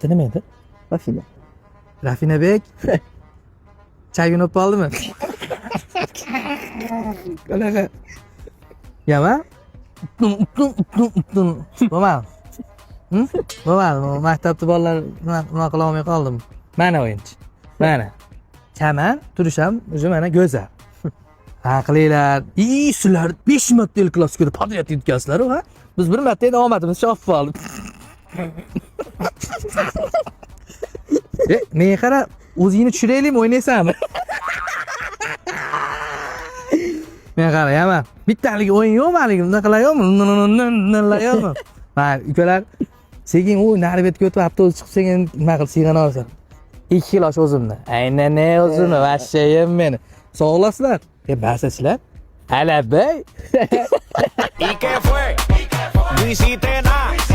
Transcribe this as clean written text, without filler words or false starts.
ati nima edi? Rafina. Rafinabek. Choy unib qoldimi? Qanaqa? Yama? Bo'lmadi. Bo'lmadi. Maktabda bolalar nima qila olmay qoldim. Mana o'yinchi. Mana. Chaman, turisham, o'zi mana go'zal. Haqlilar. Sizlar 5 marta el klassikaga podiyat yetkazsizlar, ha? Biz bir marta endi omadimiz chopib qoldi. Menga qara, o'zingni tushiraylikmi, o'ynaysanmi? Men qarayman. Bittalik o'yin yo'qmi haligi? Bunday qilayapmi? Yo'qmi? Mana ukalar sekin u nari betga o'tib avtobus chiqib sekin nima qilib siyg'ana olsa. 2 kilosh o'zimni. Aynan ne o'zimni, vashshayim meni. Sog' olasizlar. Basachilar. Alabay. ¿Y qué fue? No hiciste nada.